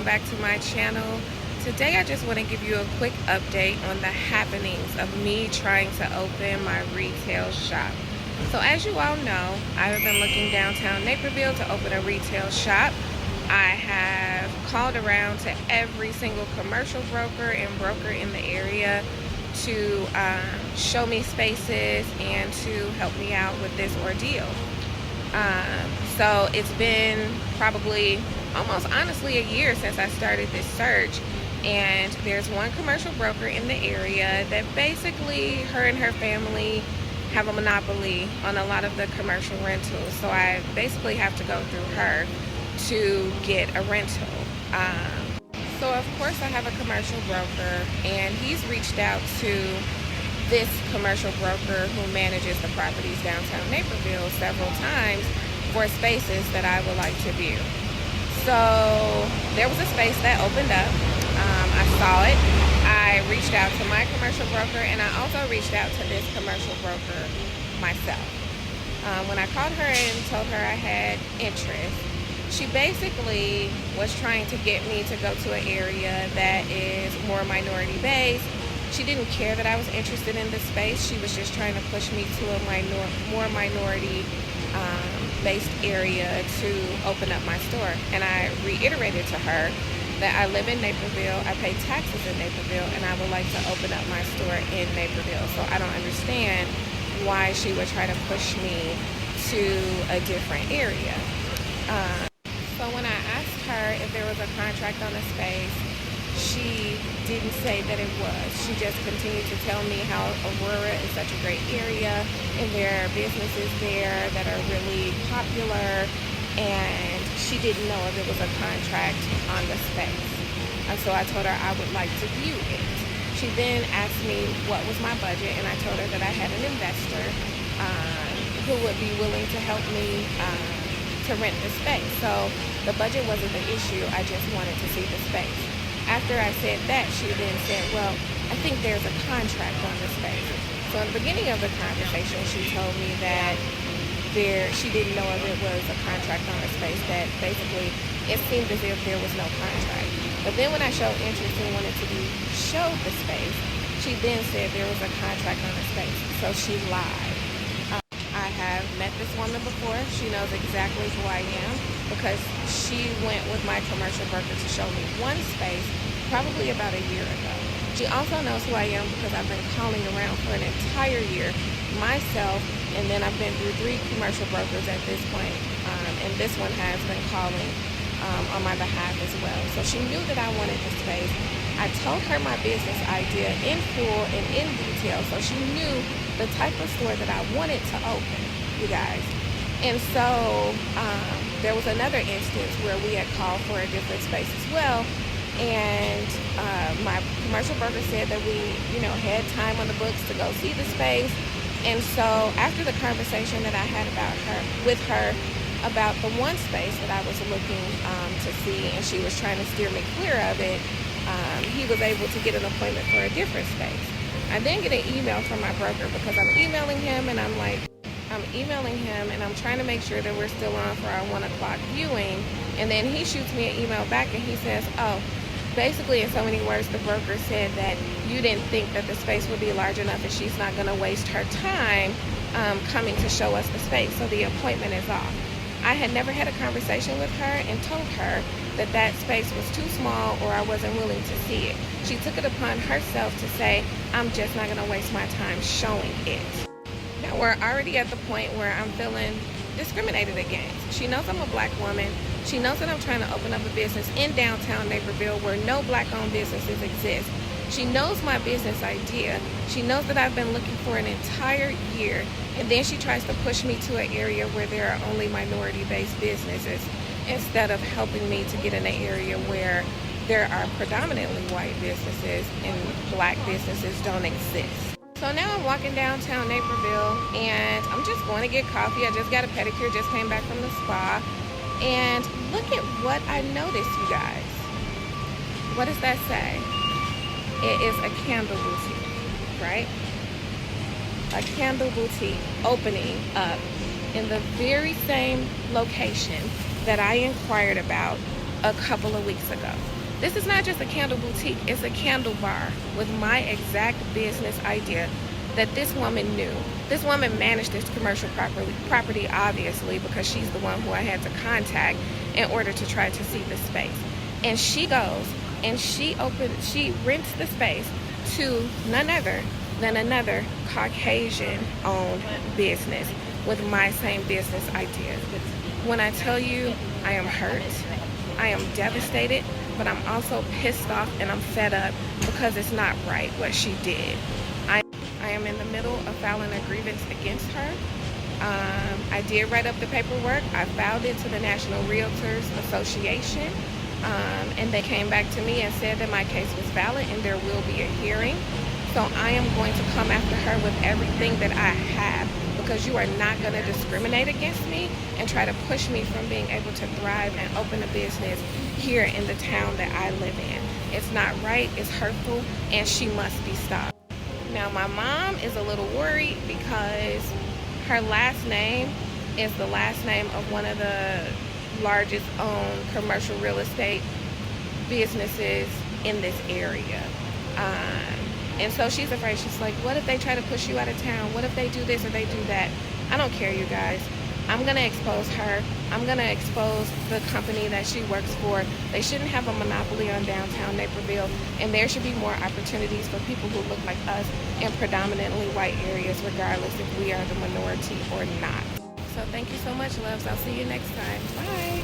back to my channel. Today I just want to give you a quick update on the happenings of me trying to open my retail shop. So as you all know, I've been looking downtown Naperville to open a retail shop. I have called around to every single commercial broker and broker in the area to show me spaces and to help me out with this ordeal. So it's been probably almost honestly a year since I started this search, and there's one commercial broker in the area that basically her and her family have a monopoly on a lot of the commercial rentals, so I basically have to go through her to get a rental. So of course I have a commercial broker, and he's reached out to this commercial broker who manages the properties downtown Naperville several times for spaces that I would like to view. So there was a space that opened up. I saw it. I reached out to my commercial broker, and I also reached out to this commercial broker myself. When I called her and told her I had interest, she basically was trying to get me to go to an area that is more minority based. She didn't care that I was interested in the space. She was just trying to push me to a more minority based area to open up my store. And I reiterated to her that I live in Naperville, I pay taxes in Naperville, and I would like to open up my store in Naperville. So I don't understand why she would try to push me to a different area. So when I asked her if there was a contract on the space, she didn't say that it was. She just continued to tell me how Aurora is such a great area and there are businesses there that are really popular, and she didn't know if it was a contract on the space. And so I told her I would like to view it. She then asked me what was my budget, and I told her that I had an investor who would be willing to help me to rent the space. So the budget wasn't the issue, I just wanted to see the space. After I said that, she then said, well, I think there's a contract on the space. So in the beginning of the conversation, she told me that she didn't know if it was a contract on the space, that basically it seemed as if there was no contract. But then when I showed interest and wanted to be showed the space, she then said there was a contract on the space. So she lied. I have met this woman before. She knows exactly who I am because she went with my commercial broker to show me one space probably about a year ago. She also knows who I am because I've been calling around for an entire year myself, and then I've been through 3 commercial brokers at this point, and this one has been calling on my behalf as well. So she knew that I wanted the space. I told her my business idea in full and in detail, so she knew the type of store that I wanted to open, you guys. And so there was another instance where we had called for a different space as well, and my commercial broker said that we, had time on the books to go see the space. And so after the conversation that I had with her about the one space that I was looking to see, and she was trying to steer me clear of it, he was able to get an appointment for a different space. I then get an email from my broker because I'm emailing him, and I'm trying to make sure that we're still on for our 1 o'clock viewing. And then he shoots me an email back, and he says, oh, basically in so many words, the broker said that you didn't think that the space would be large enough and she's not going to waste her time coming to show us the space, so the appointment is off. I had never had a conversation with her and told her that that space was too small or I wasn't willing to see it. She took it upon herself to say, I'm just not going to waste my time showing it. Now we're already at the point where I'm feeling discriminated against. She knows I'm a black woman. She knows that I'm trying to open up a business in downtown Naperville where no black-owned businesses exist. She knows my business idea. She knows that I've been looking for an entire year, and then she tries to push me to an area where there are only minority-based businesses instead of helping me to get in an area where there are predominantly white businesses and black businesses don't exist. So now I'm walking downtown Naperville, and I'm just going to get coffee. I just got a pedicure, just came back from the spa. And look at what I noticed, you guys. What does that say? It is a candle boutique, right? A candle boutique opening up in the very same location that I inquired about a couple of weeks ago. This is not just a candle boutique, it's a candle bar with my exact business idea that this woman knew. This woman managed this commercial property obviously, because she's the one who I had to contact in order to try to see the space. And she goes and she rents the space to none other than another Caucasian owned business with my same business idea. When I tell you I am hurt, I am devastated, but I'm also pissed off and I'm fed up because it's not right what she did. I am in the middle of filing a grievance against her. I did write up the paperwork. I filed it to the National Realtors Association, and they came back to me and said that my case was valid and there will be a hearing. So I am going to come after her with everything that I have, because you are not going to discriminate against me and try to push me from being able to thrive and open a business here in the town that I live in. It's not right, it's hurtful, and she must be stopped. Now, my mom is a little worried because her last name is the last name of one of the largest owned commercial real estate businesses in this area. And so she's afraid. She's like, what if they try to push you out of town? What if they do this or they do that? I don't care, you guys. I'm going to expose her. I'm going to expose the company that she works for. They shouldn't have a monopoly on downtown Naperville, and there should be more opportunities for people who look like us in predominantly white areas, regardless if we are the minority or not. So thank you so much, loves. I'll see you next time. Bye.